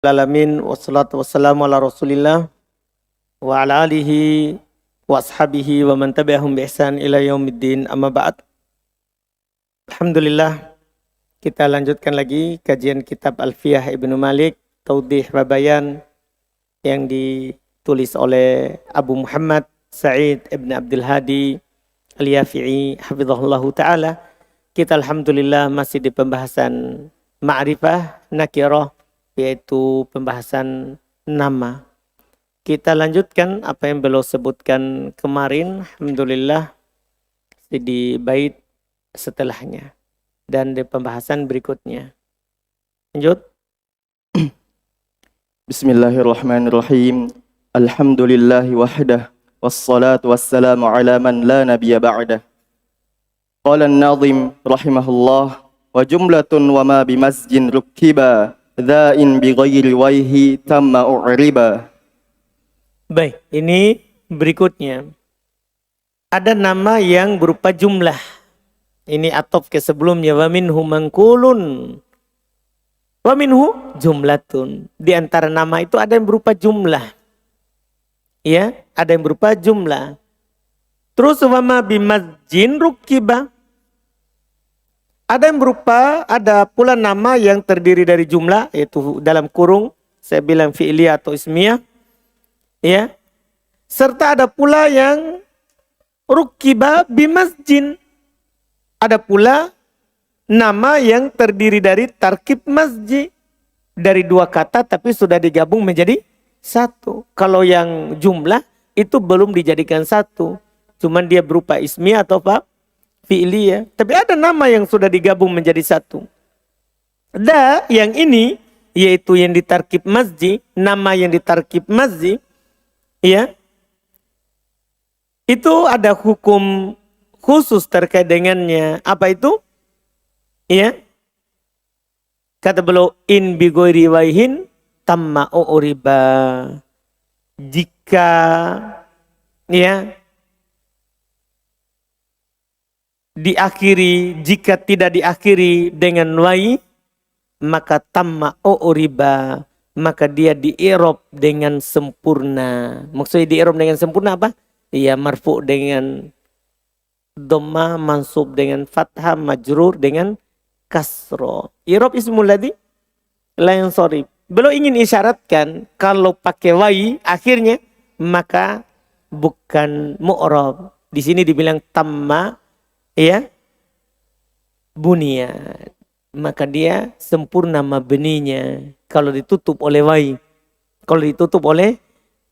Alamin wassalatu wassalamu ala rasulillah wa ala alihi wa ashabihi wa man tabi'ahum bi ihsan ila yaumiddin amma ba'd. Alhamdulillah, kita lanjutkan lagi kajian kitab Alfiyah Ibnu Malik Taudih wa Bayan yang ditulis oleh Abu Muhammad Sa'id Ibn Abdul Hadi Al-Yafi'i hafizahullahu ta'ala. Kita alhamdulillah masih di pembahasan ma'rifah nakirah, yaitu pembahasan nama. Kita lanjutkan apa yang beliau sebutkan kemarin, alhamdulillah, di bait setelahnya dan di pembahasan berikutnya. Lanjut. Bismillahirrahmanirrahim. Alhamdulillahi wahdah wassalatu wassalamu ala man la nabiyya ba'dah. Qala an-nazim rahimahullah wa jumlatun wa ma bimasjin rukkiba Dha'in bi ghairi waihi tamma u'riba. Baik, ini berikutnya. Ada nama yang berupa jumlah. Ini atop ke sebelumnya. Wa minhu mangkulun. Wa minhu jumlatun. Di antara nama itu ada yang berupa jumlah. Ya, ada yang berupa jumlah. Terus wa ma bimasjin rukiba. Ada yang berupa, ada pula nama yang terdiri dari jumlah, yaitu dalam kurung, saya bilang fi'liyah atau ismiyah. Ya. Serta ada pula yang rukiba bimasjin. Ada pula nama yang terdiri dari tarkib masjid. Dari dua kata tapi sudah digabung menjadi satu. Kalau yang jumlah itu belum dijadikan satu. Cuman dia berupa ismiyah atau apa? Fi'liyah. Tapi ada nama yang sudah digabung menjadi satu. Yang ini yaitu yang ditarkib masjid, nama yang ditarkib masjid, ya. Itu ada hukum khusus terkait dengannya. Apa itu? Ya. Kata beliau in bi ghairi waihin tamma uriba. Jika ya diakhiri, jika tidak diakhiri dengan wai, maka tamma uriba, maka dia di-i'rab dengan sempurna. Maksudnya di-i'rab dengan sempurna apa? Ya, marfu dengan dhamma, mansub dengan fathah, majrur dengan kasro. I'rab ismul ladzi la yansarif. Beliau ingin isyaratkan kalau pakai wai akhirnya maka bukan mu'rab. Di sini dibilang tamma, ya, bunia, maka dia sempurna mabninya kalau ditutup oleh wai. Kalau ditutup oleh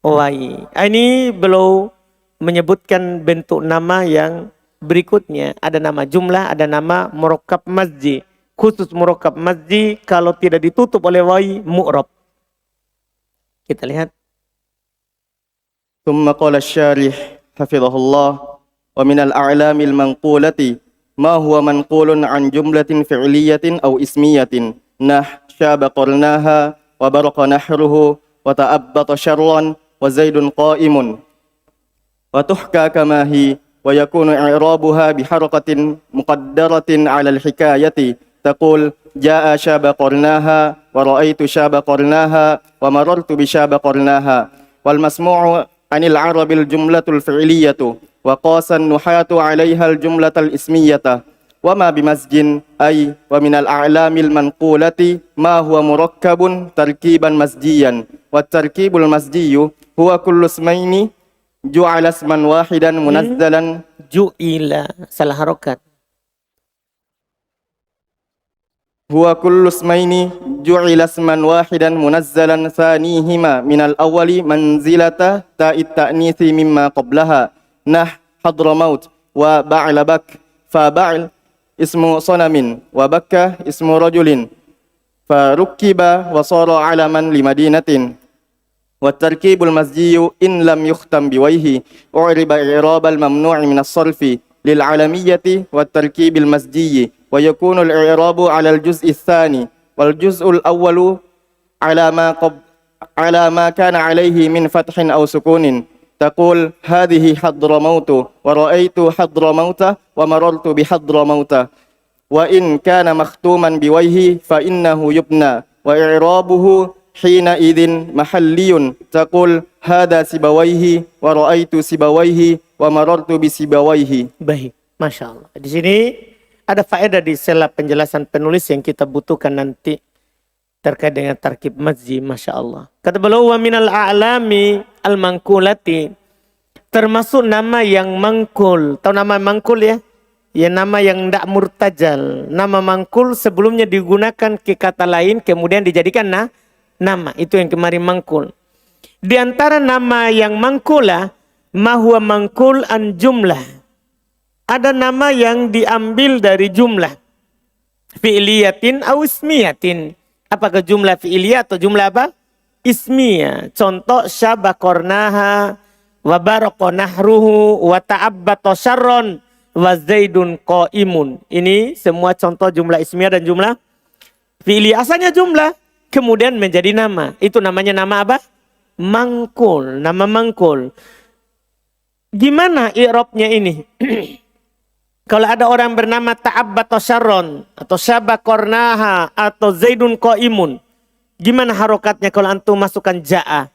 wai. Ini beliau menyebutkan bentuk nama yang berikutnya. Ada nama jumlah, ada nama murakkab masjid. Khusus murakkab masjid kalau tidak ditutup oleh wai, mu'rab. Kita lihat. Thumma qala asy-syarih hafizahullah wa minal a'lamil manqulati ma huwa manqulun an jumlatin fi'liyatin aw ismiyatin syaba qarnaha wa barqa nahruhu wa ta'abbata syarran wa zaidun qa'imun wa tuhka kama hi wa yakunu i'rabuha bi harakatin muqaddaratin 'ala al-hikayati taqul jaa syaba qarnaha wa ra'aitu syaba qarnaha wa marartu bi syaba qarnaha wal masmu'u 'anil 'arabil jumlatul fi'liyatu wa qasan nuhatu 'alaiha al-jumlatal ismiyata wa ma bimasjin ay wa minal a'lamil manqulati ma huwa murakkabun tarkiban masjiyan wa tarkibul masjiyu huwa kullu ismaini ju'ala isman wahidan munazzalan ju'ila, salah harokat. huwa kullu ismaini ju'ila isman wahidan munazzalan thanihima minal awwali manzilata ta'it ta'nithi mimma qablaha hadramaut wa ba'labak fa ba'l ismu sanamin wa bakka ismu rajulin fa rukkiba wa sara alaman li madinatin wa tarkibul masjiyu in lam yukhtam biwaihi u'riba i'rabal mamnu'i min as-sarfi lil alamiyyati wa tarkibil masjiyi wa yakunu al-i'rabu 'ala al-juz'i ats-tsani wal juz'ul awwalu 'ala ma kana 'alayhi min fathin aw sukunin taqul hadhihi hadramautu wa ra'aitu hadramauta wa marartu bi hadramauta wa in kana makhtuman biwaihi fa innahu yubna wa i'rabuhu حينئذ محلي تقول هذا سيبويه ورأيت سيبويه ومررت بسيبويه. Baik, Masya Allah. Di sini ada faedah di sela penjelasan penulis yang kita butuhkan nanti terkait dengan tarkib mazji, Masya Allah. Kata beliau, wa minal a'lami al-mangkulati, termasuk nama yang mangkul. Tahu nama mangkul ya? Ya, nama yang tidak murtajal. Nama mangkul sebelumnya digunakan ke kata lain, kemudian dijadikan nama. Itu yang kemarin mangkul. Di antara nama yang mangkulah, mahuwa mangkul an jumlah. Ada nama yang diambil dari jumlah. Fi'liyatin au ismiyatin. Apakah jumlah fi'liyah atau jumlah apa? Ismiyah. Contoh syabakornaha wa baroko nahruhu wa ta'abbato syarron wa zaidun qaimun. Ini semua contoh jumlah ismiyah dan jumlah fi'liyah. Asalnya jumlah, kemudian menjadi nama. Itu namanya nama apa? Mangkul. Nama mangkul. Gimana i'rabnya ini? Kalau ada orang bernama ta'abbato syarron atau syabakornaha atau zaidun qaimun, gimana harokatnya kalau antum masukkan ja'a,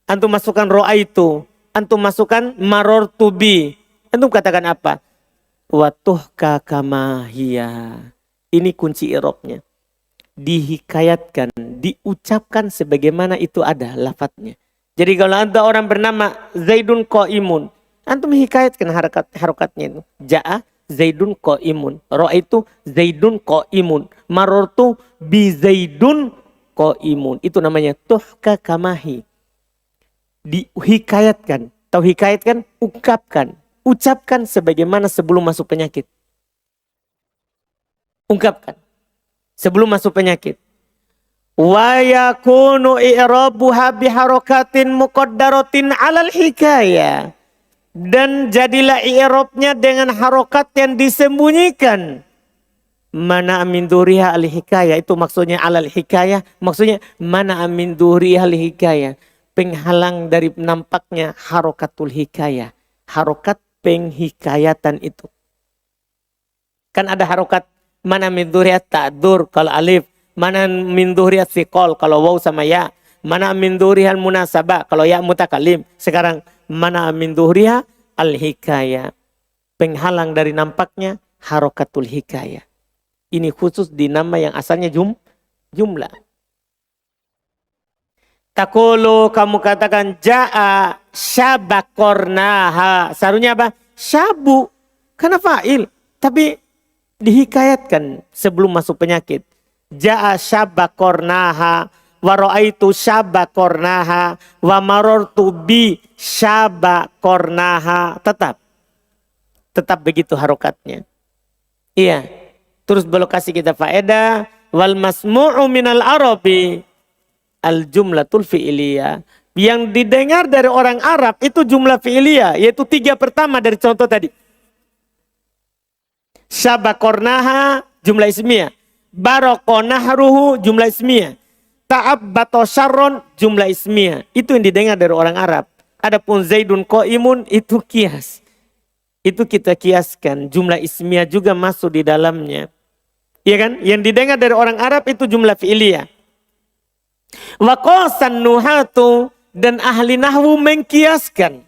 antum masukkan ro'aitu, antum masukkan marortu bi, antum katakan apa? Watuhka kamahiyya. Ini kunci i'rabnya. Dihikayatkan, diucapkan sebagaimana itu ada lafadznya. Jadi kalau ada orang bernama zaidun qaimun, antum hikayatkan harokatnya itu. Ja'a zaidun qaimun, ra'aitu zaidun qaimun, marartu bi zaidun qaimun. Itu namanya tuhka kamahi. Dihikayatkan. Tahu hikayatkan? Ungkapkan. Ucapkan sebagaimana sebelum masuk penyakit. Ungkapkan sebelum masuk penyakit. Wa yakunu i'rabuha biharokatin muqaddaratin 'alal hikayah. Dan jadilah i'rabnya dengan harokat yang disembunyikan. Mana amin duriha al-hikayah. Itu maksudnya alal hikayah. Maksudnya mana amin duriha al-hikayah. Penghalang dari nampaknya harokatul hikayah. Harokat penghikayatan itu. Kan ada harokat mana amin duriha ta'dur kalau alif. Mana amin duriha thiqal kalau waw sama ya. Mana amin duriha al-munasabah kalau ya mutakalim. Sekarang mana min dhuhriha al-hikayah. Penghalang dari nampaknya harokatul hikayah. Ini khusus di nama yang asalnya jumlah. Takulu kamu katakan ja'a syabakornaha. Seharusnya apa? Syabu. Karena fa'il. Tapi dihikayatkan sebelum masuk penyakit. Ja'a syabakornaha. Wa ra'aitu syabakornaha wa marartu bi syabakornaha. Tetap begitu harokatnya. Iya. Terus beliau kasih kita faedah. Wal masmu'u minal arabi al jumlatul fi'liyah. Yang didengar dari orang Arab itu jumlah fi'liyah. Yaitu 3 pertama dari contoh tadi. Syabakornaha jumlah ismiyah. Barokonahruhu jumlah ismiyah. Ta'abbato syarron jumlah ismiyah. Itu yang didengar dari orang Arab. Adapun zaidun qaimun itu kias. Itu kita kiaskan. Jumlah ismiyah juga masuk di dalamnya. Iya kan? Yang didengar dari orang Arab itu jumlah fi'liyah. Wa qasan nuhatu, dan ahli nahwu mengkiaskan.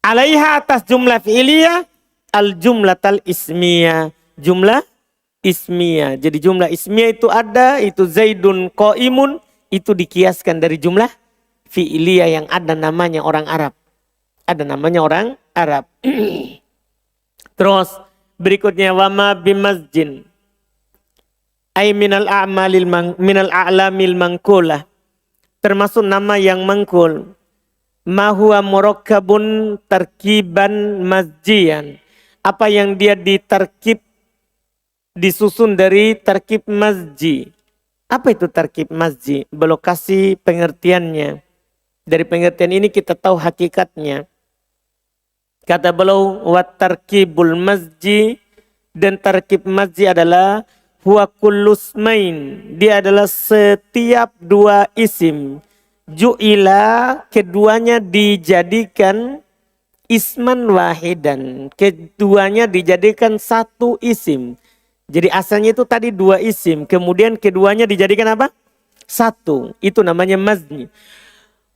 Alaiha atas jumlah fi'liyah al jumlatal ismiyah. Jumlah ismiyah. Jadi jumlah ismiyah itu ada, itu zaidun qaimun, itu dikiaskan dari jumlah fi'liyah yang ada namanya orang Arab. Ada namanya orang Arab. Terus berikutnya wama bimasjin. Ay minal a'lamil mangkulah. Termasuk nama yang mangkul. Ma huwa murakkabun tarkiban masjian. Apa yang dia ditarkib, disusun dari tarkib masji. Apa itu tarkib masji? Belum kasih pengertiannya. Dari pengertian ini kita tahu hakikatnya. Kata beliau, wa tarkibul masji, dan tarkib masji adalah huwa kullusmain. Dia adalah setiap 2 isim. Ju'ila, keduanya dijadikan isman wahidan. Keduanya dijadikan 1 isim. Jadi asalnya itu tadi 2 isim. Kemudian keduanya dijadikan apa? satu. Itu namanya mazni.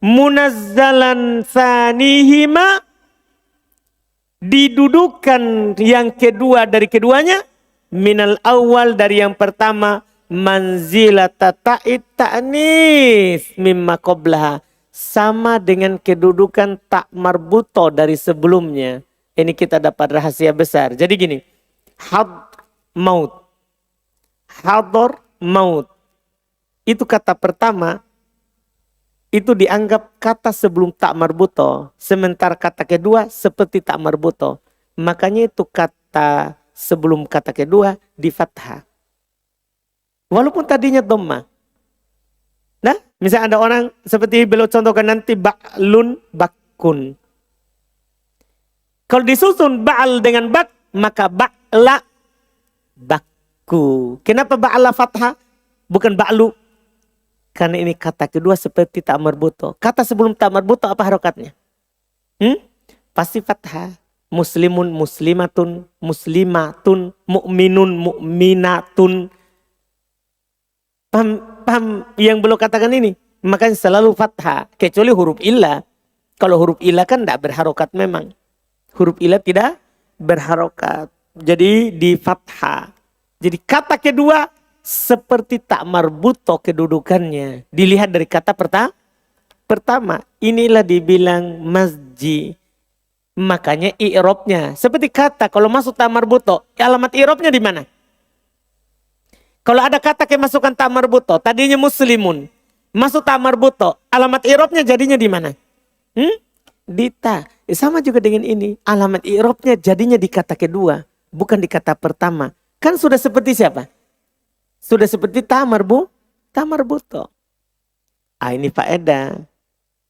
Munazzalan tsanihima, didudukan yang kedua dari keduanya, minal awal dari yang pertama, manzilata ta'id ta'nis mimma qablaha, sama dengan kedudukan tak marbuto dari sebelumnya. Ini kita dapat rahasia besar. Jadi gini, maut, hador maut, itu kata pertama itu dianggap kata sebelum tak marbuto, sementara kata kedua seperti tak marbuto. Makanya itu kata sebelum kata kedua di fathah. Walaupun tadinya dhamma. Nah, misalnya ada orang seperti beliau contohkan nanti, ba'lun bakun. Kalau disusun ba'al dengan bak, maka ba'la bakku. Kenapa ba'la fathah bukan ba'lu? Karena ini kata kedua seperti tak marbuto. Kata sebelum tak marbuto apa harokatnya? Pasti fathah. Muslimun, muslimatun, muslimatun, mu'minun, mu'minatun. Paham yang belum katakan ini? Makanya selalu fathah. Kecuali huruf illa. Kalau huruf illa kan tidak berharokat memang. Huruf illa tidak berharokat. Jadi di fathah. Jadi kata kedua seperti tak marbuto kedudukannya. Dilihat dari kata pertama. Inilah dibilang masjid. Makanya i'robnya. Seperti kata kalau masuk tak marbuto. Alamat i'robnya di mana? Kalau ada kata kemasukan tak marbuto. Tadinya muslimun. Masuk tak marbuto. Alamat i'robnya jadinya di mana? Di ta. Sama juga dengan ini. Alamat i'robnya jadinya di kata kedua. Bukan di kata pertama. Kan sudah seperti siapa? Sudah seperti tamarbuto. Ini faedah.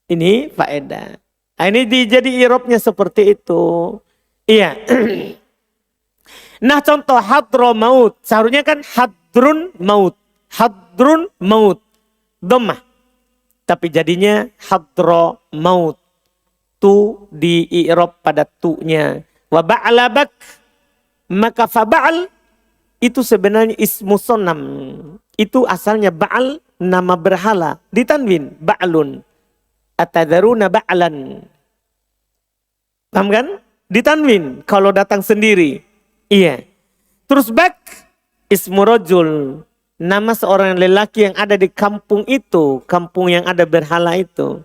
Ini faedah. Ini jadi irobnya seperti itu. Iya. Nah contoh hadro maut. Seharusnya kan hadrun maut. Hadrun maut. Dhammah. Tapi jadinya hadro maut. Tu di irob pada tu-nya. Wa ba'labak. Maka faba'al. Itu sebenarnya ismu sonam. Itu asalnya ba'al, nama berhala. Ditanwin, ba'lun. Atadharuna ba'lan. Paham kan? Ditanwin, kalau datang sendiri. Iya. Terus bak, ismu rojul. Nama seorang lelaki yang ada di kampung itu. Kampung yang ada berhala itu.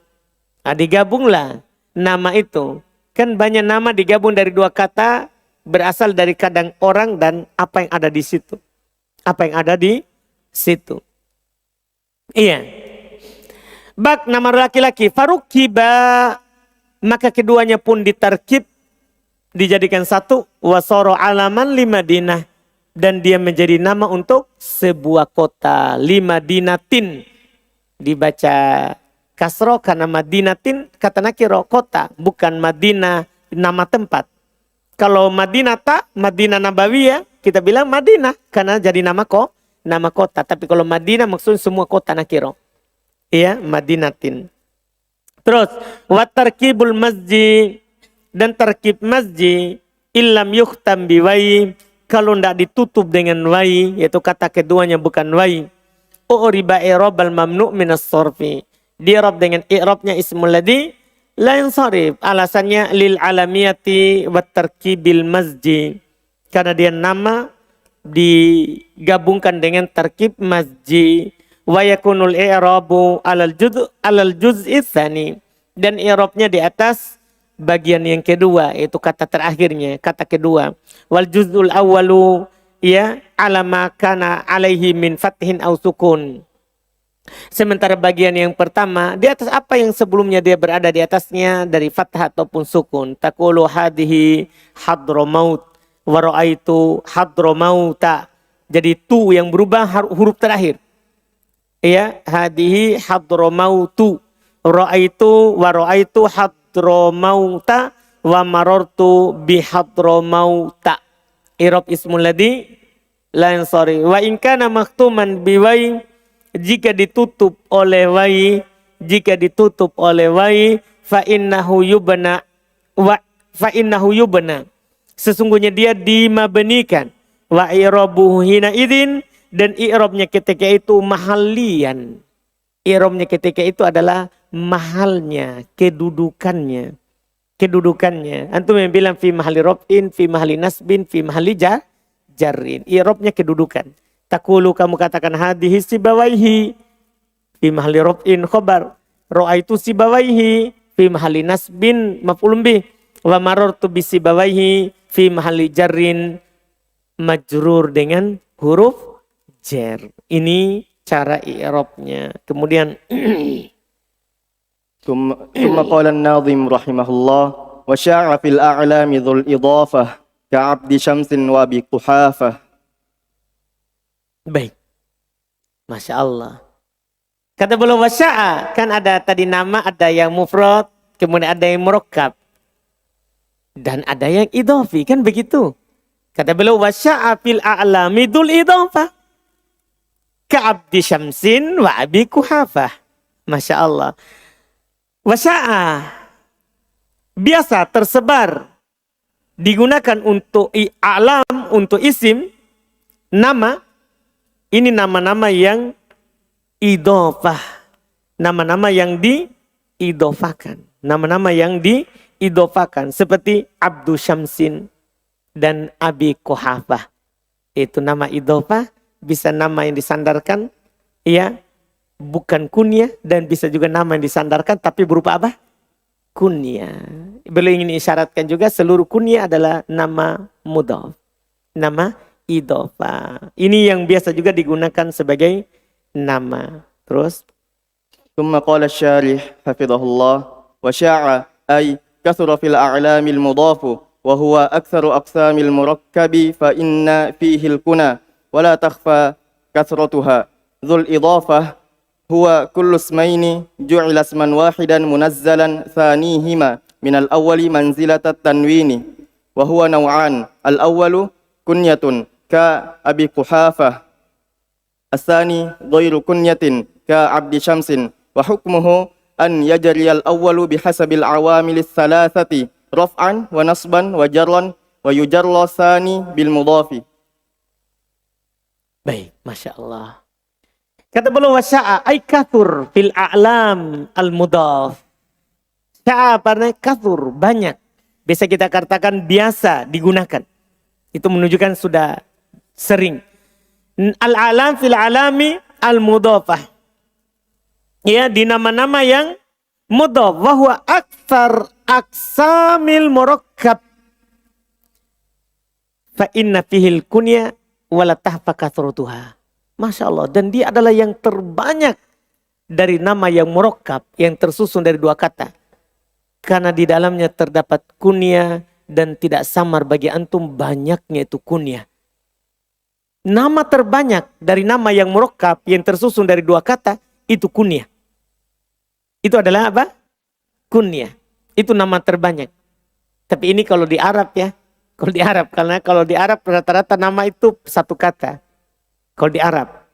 Digabunglah nama itu. Kan banyak nama digabung dari dua kata. Berasal dari kadang orang dan apa yang ada di situ. Apa yang ada di situ. Iya. Bak nama laki-laki. Farukiba. Maka keduanya pun ditarkib. Dijadikan satu. Wasoro alaman limadinah. Dan dia menjadi nama untuk sebuah kota. Limadinatin. Dibaca kasro karena madinatin. Kata nakiro kota. Bukan Madinah nama tempat. Kalau Madinah Nabawiyah, kita bilang Madinah. Karena jadi nama kota. Tapi kalau Madinah maksudnya semua kota nakiro. Iya, Madinatin. Terus, watarkibul masjid. Dan tarkib masjid. Illam yukhtam biwai. Kalau tidak ditutup dengan wai. Yaitu kata keduanya bukan wai. U'riba i'rabal mamnu' minas sorfi. Di'rab dengan i'rabnya ismul ladhi. Lain sorif, alasannya lil alamiyati wa tarkibil masjid. Karena dia nama digabungkan dengan tarkib masjid. Wa yakunul i'rabu alal juz'i tsani. Dan i'rabnya di atas bagian yang kedua, yaitu kata terakhirnya, kata kedua. Wal juz'ul awwalu ya alama kana alaihi min fathin aw sukun. Sementara bagian yang pertama, di atas apa yang sebelumnya dia berada di atasnya dari fathah ataupun sukun. Taqulu hadhihi hadromaut wa ra'aitu hadromauta. Jadi tu yang berubah huruf terakhir. Ya, hadhihi hadromautu. Ra'aitu wa ra'aitu hadromauta wa marartu bi hadromauta. I'rab ismul ladzi la yansari. Wa in kana maktuman biwai. Jika ditutup oleh wai, fa innahu yubna. Sesungguhnya dia dimabnikan. Wa i'rabuhu hina idzin, dan i'rabnya ketika itu mahalian. I'rabnya ketika itu adalah mahalnya, kedudukannya. Kedudukannya. Antum yang bilang fi mahali rob'in, fi mahali nasbin, fi mahali jarrin. I'rabnya kedudukan. Takulu kamu katakan hadhihi sibawaihi fi mahali rob'in khobar. Ra'aitu sibawaihi fi mahali nasbin maf'ulun bih. Wa marartu bi sibawaihi fi mahali jarrin majrur dengan huruf jar. Ini cara i'rabnya. Kemudian ثم قال الناظم رحمه الله وشاع في الأعلام ذو الإضافة كعبد شمس وأبي قحافة. baik. Masya Allah. Kata beliau wasya'a, kan ada tadi nama, ada yang mufrad, kemudian ada yang murakkab. Dan ada yang idhafi, kan begitu. Kata beliau wasya'a fil a'lami dzul idhafah ka'abdi syamsin wa abi kuhafah. Masya Allah. Wasya'a biasa tersebar digunakan untuk a'lam, untuk isim, nama. Ini nama-nama yang idhofah. Nama-nama yang diidhofakan. Nama-nama yang diidhofakan. Seperti Abdu Syamsin dan Abi Kuhafah. Itu nama idhofah. Bisa nama yang disandarkan. Ya. Bukan kunyah. Dan bisa juga nama yang disandarkan. Tapi berupa apa? Kunyah. Beliau ingin isyaratkan juga seluruh kunyah adalah nama mudhaf. Nama idhofah. Ini yang biasa juga digunakan sebagai nama. Terus ثم قال الشارح حفظه الله وشاع أي كثر في الأعلام المضاف وهو أكثر أقسام المركب فإن فيه الكنى ولا تخفى كثرتها. ذو الإضافة هو كل اسمين جعل اسما واحدا منزلا ثانيهما من الأول منزلة التنوين وهو نوعان. الأول كنية كأبي قحافة. الثاني غير كنية كعبد شمس. وحكمه أن يجري الأول بحسب العوامل الثلاثة رفعا ونصبا وجرا ويجر الثاني بالمضاف. baik, Masya Allah. Kata beliau wasya'a ay kathur fil a'lam al-mudhaf. Sya'a artinya kathur, banyak. Bisa kita katakan biasa digunakan. Itu menunjukkan sudah sering. Al-a'lam fil a'lami al-mudhafah. Ya, di nama-nama yang mudhaf. Wahwa aktsar aqsamil murakkab. Fa inna fihil kunya wala tahfa kathrutuha. Masya Allah. Dan dia adalah yang terbanyak dari nama yang murakkab. Yang tersusun dari dua kata. Karena di dalamnya terdapat kunya. Dan tidak samar bagi antum banyaknya itu kunya. Nama terbanyak dari nama yang murakkab. Yang tersusun dari dua kata. Itu kunya. Itu adalah apa? Kunya. Itu nama terbanyak. Tapi ini kalau di Arab ya. Kalau di Arab. Karena kalau di Arab rata-rata nama itu satu kata. Kalau di Arab.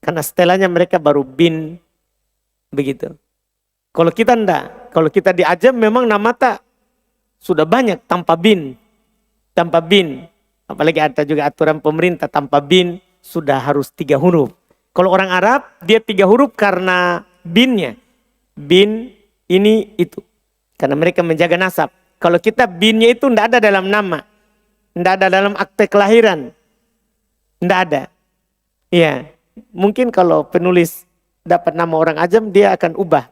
Karena setelahnya mereka baru bin. Begitu. Kalau kita enggak. Kalau kita di Ajam memang nama tak sudah banyak tanpa bin. Tanpa bin. Apalagi ada juga aturan pemerintah tanpa bin. Sudah harus 3 huruf. Kalau orang Arab dia 3 huruf karena binnya. Bin ini itu. Karena mereka menjaga nasab. Kalau kita binnya itu tidak ada dalam nama. Tidak ada dalam akte kelahiran. Tidak ada. Ya, mungkin kalau penulis dapat nama orang Ajam dia akan ubah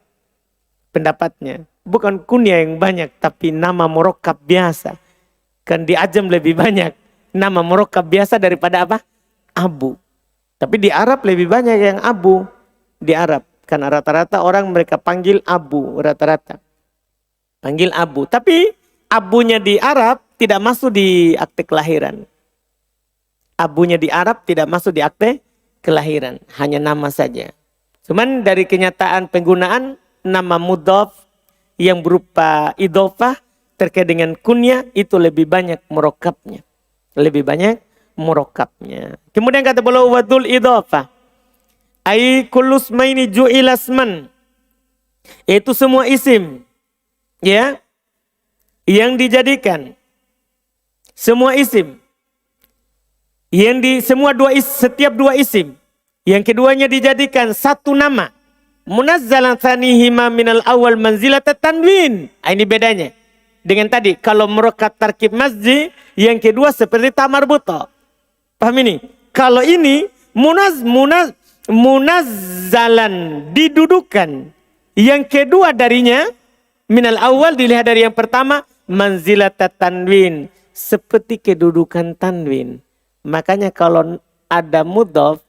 pendapatnya. Bukan kunyah yang banyak tapi nama murakkab biasa. Kan di Ajam lebih banyak nama murakkab biasa daripada apa? Abu. Tapi di Arab lebih banyak yang abu. Di Arab. Karena rata-rata orang mereka panggil abu, rata-rata. Panggil abu. Tapi abunya di Arab tidak masuk di akte kelahiran. Abunya di Arab tidak masuk di akte kelahiran. Hanya nama saja. Cuman dari kenyataan penggunaan nama mudhaf yang berupa idhofah terkait dengan kunyah itu lebih banyak murakkabnya. Lebih banyak murakkabnya. Kemudian kata beliau wadul idhofah. Ai kullus maini ju'ilasman. Itu semua isim. Ya. Yang dijadikan. Semua isim. Setiap dua isim. Yang keduanya dijadikan satu nama. munazzalan tsanihima minal awal manzilat tanwin. Ini bedanya. Dengan tadi, kalau merokat tarkib masjid, yang kedua seperti tamar buto. Paham ini? Kalau ini, munazzalan, didudukan. Yang kedua darinya, minal awal dilihat dari yang pertama, manzilat tanwin. Seperti kedudukan tanwin. Makanya kalau ada mudhof,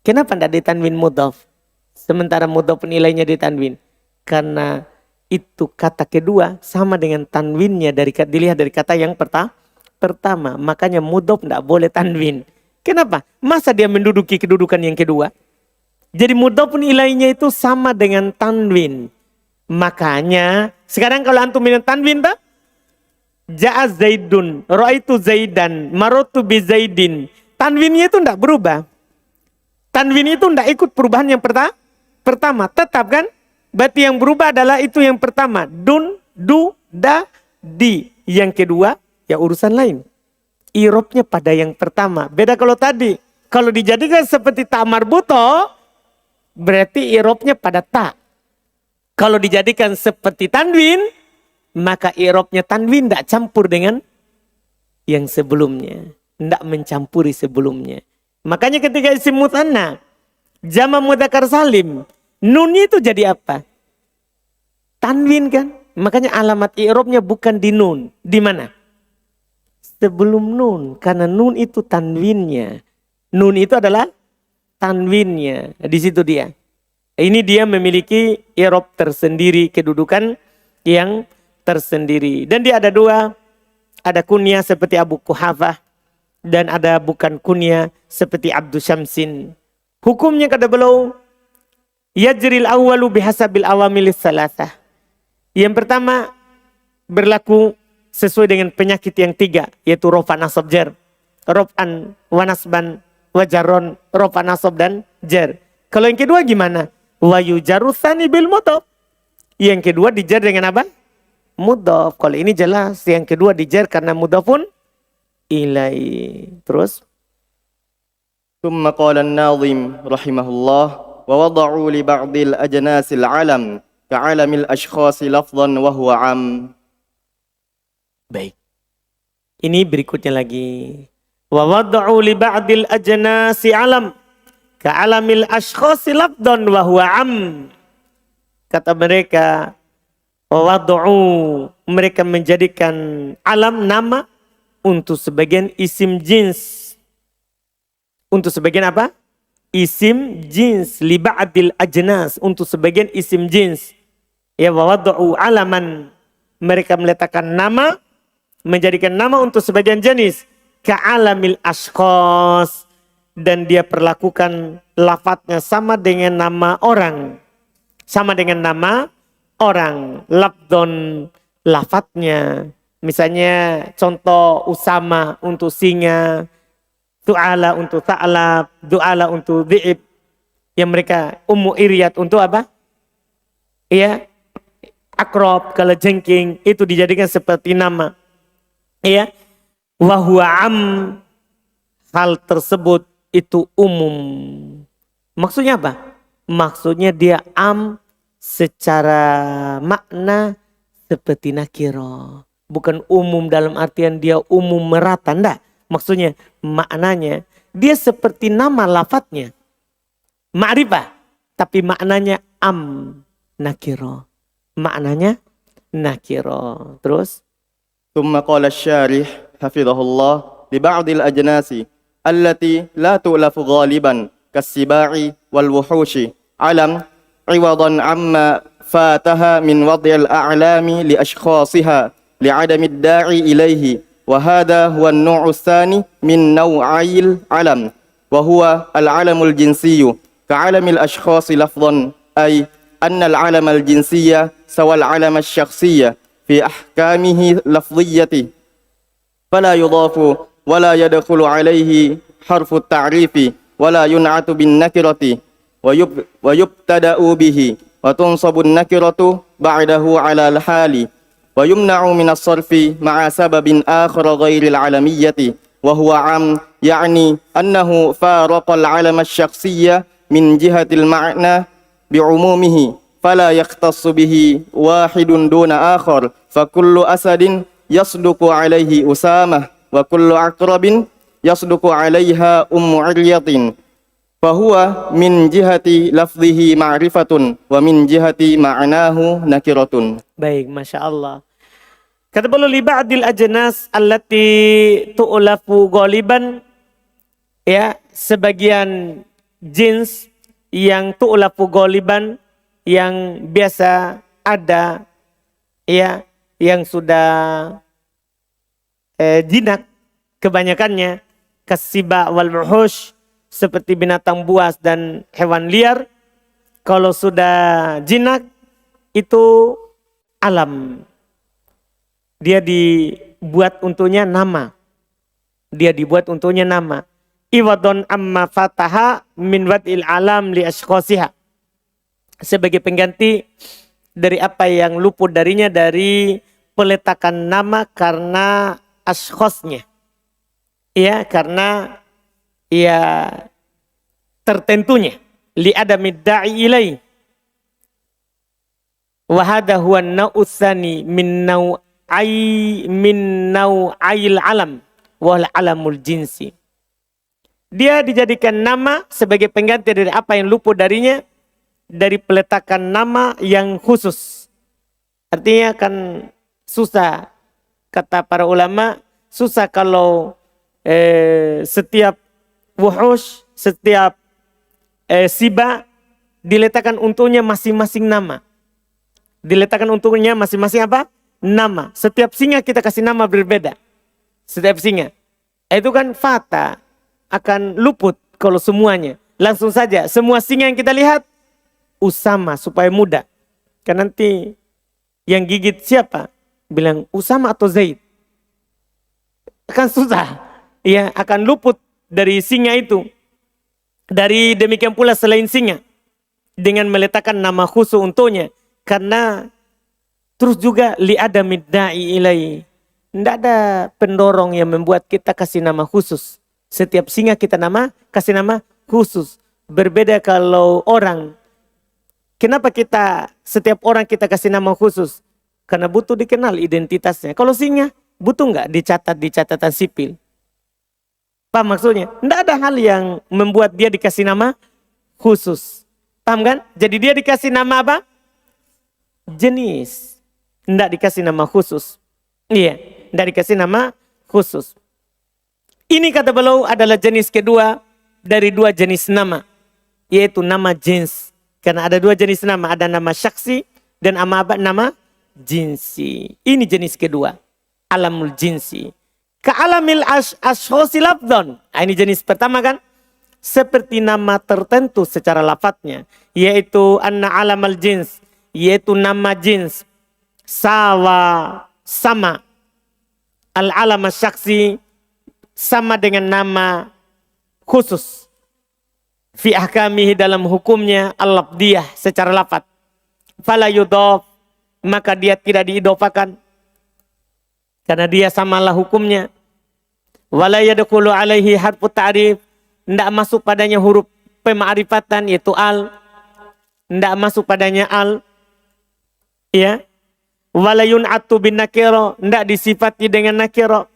kenapa tidak ditanwin mudhof? Sementara mudhof nilainya ditanwin. Karena itu kata kedua sama dengan tanwinnya dilihat dari kata yang pertama. Makanya mudhof tidak boleh tanwin. Kenapa? Masa dia menduduki kedudukan yang kedua? Jadi mudhof nilainya itu sama dengan tanwin. Makanya sekarang kalau antum minat tanwin tak? Ja'a Zaidun, ra'aitu Zaidan, marotu bi Zaidin. Tanwinnya itu tidak berubah. Tanwin itu tidak ikut perubahan yang pertama. Tetap kan? Berarti yang berubah adalah itu yang pertama. Dun, du, da, di. Yang kedua, ya urusan lain. Irobnya pada yang pertama. Beda kalau tadi. Kalau dijadikan seperti ta marbuto, berarti irobnya pada ta. Kalau dijadikan seperti tanwin, maka irobnya tanwin tidak campur dengan yang sebelumnya. Tidak mencampuri sebelumnya. Makanya ketika isim mutsanna, jama' mudzakkar salim, nunnya itu jadi apa? Tanwin kan? Makanya alamat i'rabnya bukan di nun. Di mana? Sebelum nun. Karena nun itu tanwinnya. Nun itu adalah tanwinnya. Di situ dia. Ini dia memiliki i'rab tersendiri, kedudukan yang tersendiri. Dan dia ada dua. Ada kunyah seperti Abu Quhafah. Dan ada bukan kunyah seperti Abdu Syamsin. Hukumnya kata beliau, yajril awwalu bihasabil awamilis salasah. Yang pertama berlaku sesuai dengan penyakit yang tiga, yaitu rofa nasab jar. Rof'an wa nasban wa jarron, rofa nasab dan jar. Kalau yang kedua gimana? Wa yujarru tsani bil mudhof. Yang kedua dijar dengan apa? Mudhof. Kalau ini jelas, yang kedua dijar karena mudhofun ilai. Terus ثم قال الناظم رحمه الله ووضعوا لبعض الأجناس العلم كعلم الأشخاص لفظا وهو عام. Baik. Ini berikutnya lagi. Wa wad'u li ba'dil ajnasi alam ka'alamil ashkhasi lafdhan wa huwa am. Kata mereka, wa wad'u, mereka menjadikan alam nama untuk sebagian isim jins. Untuk sebagian apa? Isim jins li ba'dil ajnas, untuk sebagian isim jins. Ya wa wad'u alaman, mereka meletakkan nama, menjadikan nama untuk sebagian jenis. Ka'alamil ashkhas, dan dia perlakukan lafadznya sama dengan nama orang. Sama dengan nama orang. Labdon, lafadznya. Misalnya contoh Usama untuk singa, Du'ala untuk ta'lab, Du'ala untuk dhi'ib. Yang mereka Ummu Iryat untuk apa? Iya. Akrob, kalau jengking, itu dijadikan seperti nama. Iya. Wahuwa am, hal tersebut itu umum. Maksudnya apa? Maksudnya dia am secara makna seperti nakiro. Bukan umum dalam artian dia umum merata, enggak. Maksudnya maknanya dia seperti nama lafadznya. Ma'rifah, tapi maknanya am, nakiro. Maknanya nakiro. Terus ثم قال الشارح حفظه الله لبعض الأجناس التي لا تؤلف غالبا كالسباع والوحوش علم عوضا عما فاتها من وضع الأعلام لأشخاصها لعدم الداعي إليه، وهذا هو النوع الثاني من نوعي العلم، وهو العلم الجنسي كعلم الأشخاص لفظا، أي أن العلم الجنسي سوى العلم الشخصي في أحكامه لفظيته، فلا يضاف ولا يدخل عليه حرف التعريف ولا ينعت بالنكرة ويبتدأ به وتنصب النكرة بعده على الحال ويمنع من الصرف مع سبب آخر غير العلمية وهو عام، يعني أنه فارق العلم الشخصي من جهة المعنى bi'umumihi fala yaqtassu bihi wahidun duna akhar fa kullu asadin yasduqu alaihi Usamah wa kullu aqrabin yasduqu alaiha ummu Iryatin fahuwa min jihati lafzihi ma'rifatun wa min jihati ma'nahu nakiratun. Baik, Masya Allah. Kata beliau li ba'dil ajnas allati tu'lafu ghaliban, ya, sebagian jins yang tu'lafu ghaliban, yang biasa ada, ya, yang sudah jinak kebanyakannya, kasiba wal wuhush, seperti binatang buas dan hewan liar. Kalau sudah jinak itu alam, dia dibuat untuknya nama. Dia dibuat untuknya nama. Iwadon amma fataha min wad'il alam li ashkhosiha. Sebagai pengganti dari apa yang luput darinya dari peletakan nama karena ashkhosnya. Ya, karena ya tertentunya. Li adamid da'i ilai. Wahada huwa na'uthani min nau'ayil alam wal alamul jinsi. Dia dijadikan nama sebagai pengganti dari apa yang luput darinya dari peletakan nama yang khusus. Artinya kan susah, kata para ulama, susah kalau setiap wuhush, setiap siba diletakkan untuknya masing-masing nama. Diletakkan untuknya masing-masing apa? Nama. Setiap singa kita kasih nama berbeda. Setiap singa. Itu kan fata. Akan luput kalau semuanya. Langsung saja. Semua singa yang kita lihat. Usama supaya mudah. Kan nanti yang gigit siapa? Bilang Usama atau Zaid. Kan susah. Ya, akan luput dari singa itu. Dari demikian pula selain singa. Dengan meletakkan nama khusus untuknya. Karena terus juga li'adamid da'i ilai. Tidak ada pendorong yang membuat kita kasih nama khusus. Setiap singa kita kasih nama khusus. Berbeda kalau orang. Kenapa setiap orang kita kasih nama khusus? Karena butuh dikenal identitasnya. Kalau singa butuh nggak dicatat di catatan sipil? Paham maksudnya? Tidak ada hal yang membuat dia dikasih nama khusus. Paham kan? Jadi dia dikasih nama apa? Jenis. Tidak dikasih nama khusus. Iya, tidak dikasih nama khusus. Ini kata beliau adalah jenis kedua dari dua jenis nama. Yaitu nama jins. Karena ada dua jenis nama. Ada nama syaksi dan nama jinsi. Ini jenis kedua. Alamul jinsi. Ka'alamil ashkhosi lafdhon. Ini jenis pertama kan. Seperti nama tertentu secara lafadznya. Yaitu anna alamal jins. Yaitu nama jins. Sama. Al-alam syaksi sama dengan nama khusus. Fi ahkamihi dalam hukumnya al-lafdiyah secara lafaz. Fala yudhaf, maka dia tidak diidofakan. Karena dia samalah hukumnya. Wala yadkhulu alaihi harfu ta'rif, tidak masuk padanya huruf pema'rifatan yaitu al. Tidak masuk padanya al. Ya. Wala yun'atu bin nakira, tidak disifati dengan nakira.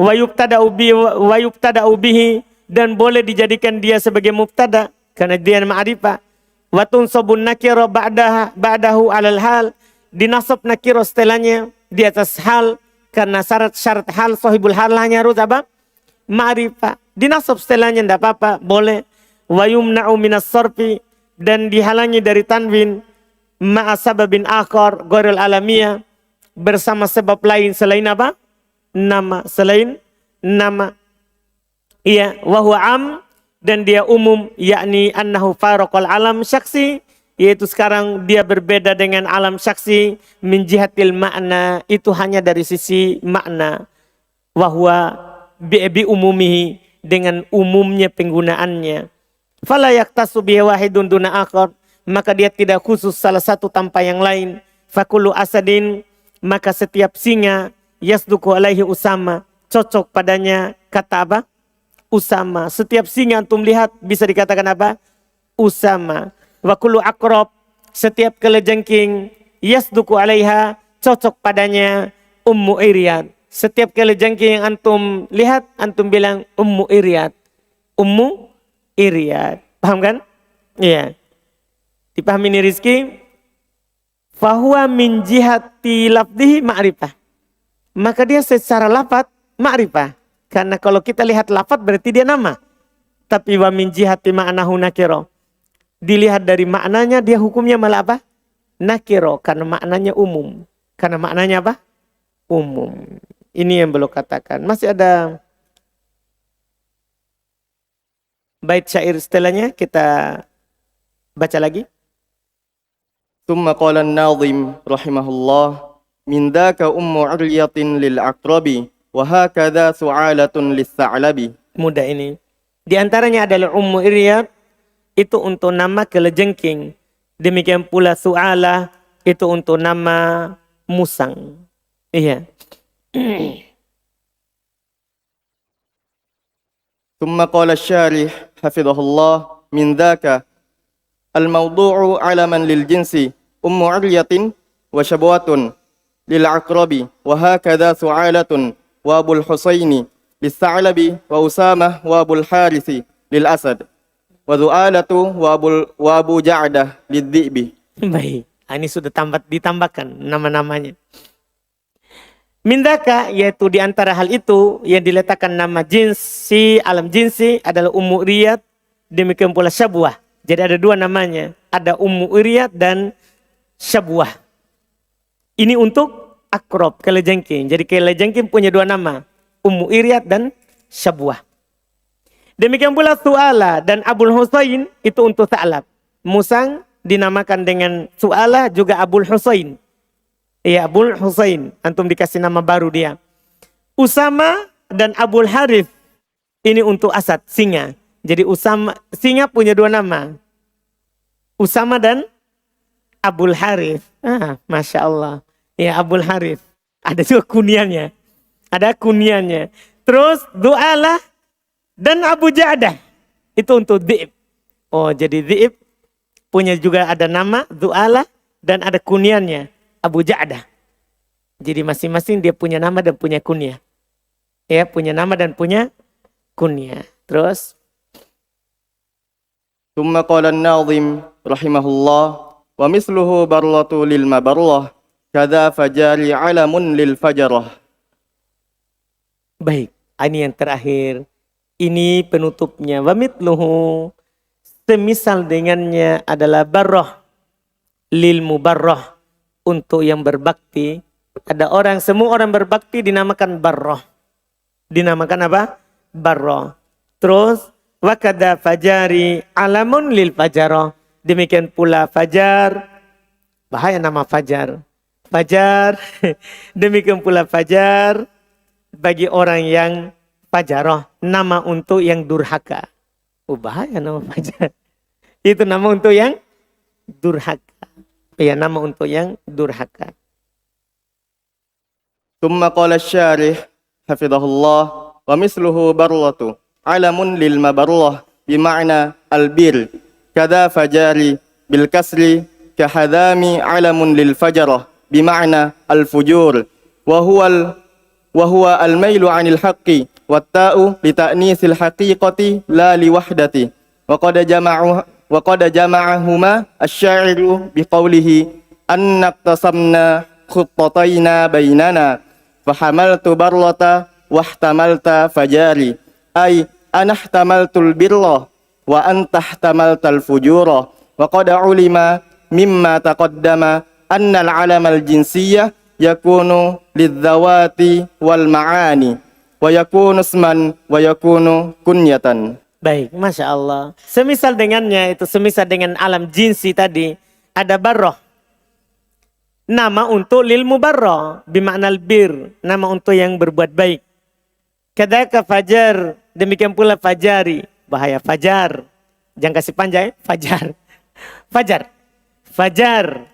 Wa yubtada'u bihi, dan boleh dijadikan dia sebagai mubtada karena dia ma'rifah. Wa tunsabun nakira ba'dahu alal hal, dinasab nakira setelahnya di atas hal karena syarat hal sahibul hal hanya harus apa? Ma'rifah. Dinasab setelahnya tidak apa-apa, boleh. Wa yumna'u minas sarfi, dan dihalangi dari tanwin ma'a sababin akhar ghairil alamiah, bersama sebab lain selain apa? Nama, selain nama. Iya, wa huwa am, dan dia umum, yakni annahu faraqal alam syaksi, yaitu sekarang dia berbeda dengan alam syaksi min jihatil makna, itu hanya dari sisi makna. Wa huwa bi umumihi, dengan umumnya penggunaannya. Fala yaktasu bihi wahidun duna akhar, maka dia tidak khusus salah satu tanpa yang lain. Fakulu asadin, maka setiap singa yasduku alaihi Usama, cocok padanya kata apa? Usama. Setiap singa antum lihat bisa dikatakan apa? Usama. Wa kullu aqrab, setiap kelejengking, yasduku alaiha, cocok padanya Ummu Iryad. Setiap kelejengking yang antum lihat, antum bilang Ummu Iryad. Ummu Iryad. Paham kan? Iya. Dipahami ini Rizki? Fahuwa min jihati lafdihi ma'rifah. Maka dia secara lafad ma'rifah. Karena kalau kita lihat lafad berarti dia nama. Tapi wa min jihati ma'nahu nakiro. Dilihat dari maknanya dia hukumnya malah apa? Nakiro. Karena maknanya umum. Karena maknanya apa? Umum. Ini yang belum katakan. Masih ada bait syair setelahnya. Kita baca lagi. ثم قال الناظم رحمه الله من ذاك أم عرية للعقرب وهكذا سعالة للثعلب. Mudah ini. Di antaranya adalah Ummu Iryad, itu untuk nama kelejengking. Demikian pula Su'alah, itu untuk nama musang. Iya. ثم قال الشارح حفظه الله من ذاك الموضوع علما للجنس أم عرية وشبوة للعقرب وهكذا سعالة وأبو الحسين للثعلب وأسامة وأبو الحارث للأسد وذؤالة وأبو جعدة للذئب. Baik. Ini sudah ditambahkan nama-namanya. Mindaka, yaitu di antara hal itu yang diletakkan nama jinsi, alam jinsi adalah Ummu Iryad, demikian pula Syabwah. Jadi ada dua namanya, ada Ummu Iryad dan Syabwah. Ini untuk akrob, kelejengking. Jadi kelejengking punya dua nama, Ummu Iryad dan Syabwah. Demikian pula Su'alah dan Abul Husain itu untuk Tha'lab. Musang dinamakan dengan Su'alah, juga Abul Husain. Iya, Abul Husain. Antum dikasih nama baru dia. Usama dan Abul Harith. Ini untuk Asad, singa. Jadi Usama, singa punya dua nama. Usama dan Abul Harith. Masya Allah. Ya, Abul Harith. Ada juga kuniannya. Ada kuniannya. Terus Du'alah dan Abu Ja'dah. Itu untuk Dhi'ib. Oh, jadi Dhi'ib punya juga ada nama Du'alah dan ada kuniannya. Abu Ja'dah. Jadi masing-masing dia punya nama dan punya kunyah. Ya, punya nama dan punya kunyah. Terus. ثم قال الناظم رحمه الله ومثله برلة للمبرة كذا فجاري علم للفجرة. Baik, ini yang terakhir. Ini penutupnya. Wa mitluhu, semisal dengannya adalah barrah lil mubarrah, untuk yang berbakti. Ada orang, semua orang berbakti dinamakan barrah. Dinamakan apa? Barrah. Terus wa kadza fajari alamun lil fajarah. Demikian pula fajar. Bahaya nama fajar. Fajar. Demikian pula fajar bagi orang yang fajarah. Nama untuk yang durhaka. Oh, bahaya nama fajar. Itu nama untuk yang durhaka. Ya, nama untuk yang durhaka. ثم قال الشارح حفظه الله ومثله برلة علم للمبرة بمعنى البر كذا فجاري بالكسر كحذام علم للفجرة بمعنى الفجور وهو الميل عن الحق والتاء لتأنيث الحقيقة لا لوحدته وقد جمعهما الشاعر بقوله أن اقتسمنا خطتين بيننا فحملت برلة واحتملت فجاري أي أنا احتملت البر وأنت احتملت الفجور وقد علم مما تقدم أن العلم الجنسية يكون للذوات والمعاني ويكون اسما ويكون كنية. Baik, Masya Allah. Semisal dengannya itu, semisal dengan alam jinsi tadi, ada barroh. Nama untuk lil mubarrah, bimakna bir, nama untuk yang berbuat baik. Kadaka fajar, demikian pula fajari. Bahaya fajar. Jangan kasih panjang, fajar. Fajar. Fajar.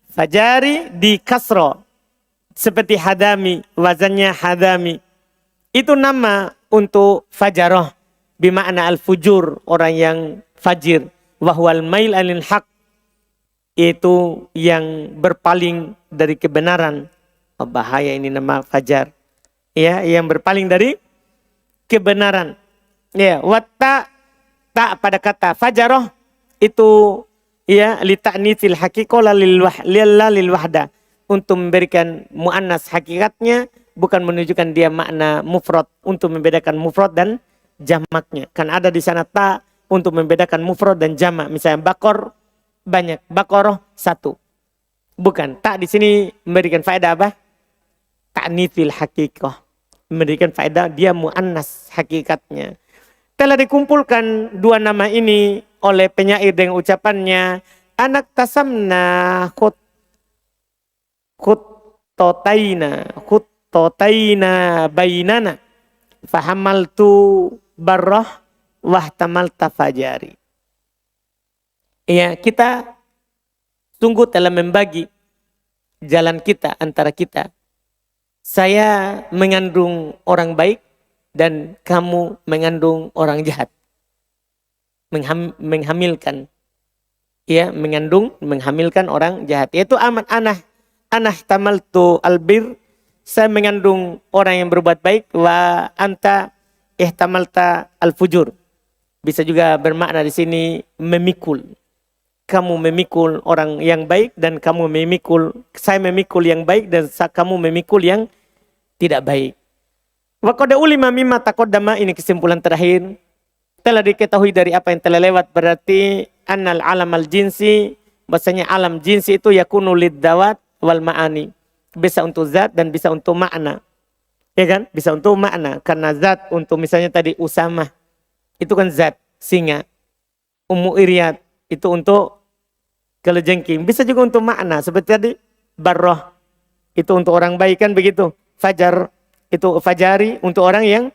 Fajari di kasro. Seperti hadami, wazannya hadami. Itu nama untuk fajaroh. Bimakna al-fujur, orang yang fajir. Wahwal mail anil haq, itu yang berpaling dari kebenaran. Oh, bahaya ini nama fajar. Ya, yang berpaling dari kebenaran. Ya, watta tak pada kata fajaroh itu ya li ta'nitsil haqiqah lil wahda, untuk memberikan muannas hakikatnya, bukan menunjukkan dia makna mufrad, untuk membedakan mufrad dan jamaknya. Kan ada di sana ta untuk membedakan mufrad dan jamak. Misalnya bakor banyak, bakoroh satu. Bukan, tak di sini memberikan faedah apa? Ta'nitsil haqiqah, memberikan faedah dia muannas hakikatnya. Telah dikumpulkan dua nama ini oleh penyair dengan ucapannya, anak tasamna khuttotaina bainana fahamaltu barrah wahtamalta fajari. Ya, kita sungguh telah membagi jalan kita antara kita. Saya mengandung orang baik dan kamu mengandung orang jahat. Menghamilkan. Ya, menghamilkan orang jahat. Yaitu amat anah tamaltu albir. Saya mengandung orang yang berbuat baik. Wa anta ihtamalta alfujur. Bisa juga bermakna di sini memikul. Kamu memikul orang yang baik dan saya memikul yang baik dan kamu memikul yang tidak baik. Wa qad ulima mimma taqaddama, ini kesimpulan terakhir. Telah diketahui dari apa yang telah lewat, berarti annal alamal jinsi, bahasanya alam jinsi itu yakunu liddawat wal ma'ani. Bisa untuk zat dan bisa untuk makna. Ya kan? Bisa untuk makna. Karena zat untuk misalnya tadi Usamah, itu kan zat, singa. Ummu Iryad, itu untuk kelejengking. Bisa juga untuk makna. Seperti tadi, Barroh, itu untuk orang baik kan begitu. Fajar, itu fajari untuk orang yang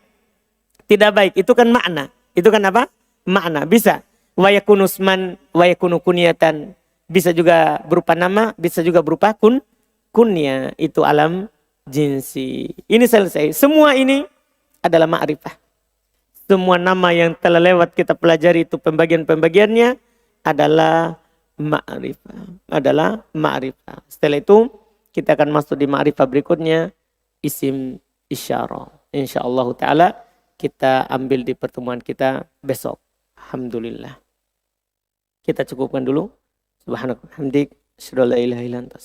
tidak baik. Itu kan makna. Itu kan apa? Makna. Bisa. Wa yakunu usman, wa yakunu kunyatan. Bisa juga berupa nama, bisa juga berupa kunya. Itu alam jinsi. Ini selesai. Semua ini adalah ma'rifah. Semua nama yang telah lewat kita pelajari itu pembagian-pembagiannya adalah ma'rifah. Setelah itu kita akan masuk di ma'rifah berikutnya, isim isyarah. Insyaallah taala kita ambil di pertemuan kita besok. Alhamdulillah. Kita cukupkan dulu. Subhanallahi wa bihamdihi, asyhadu an la ilaha illa anta.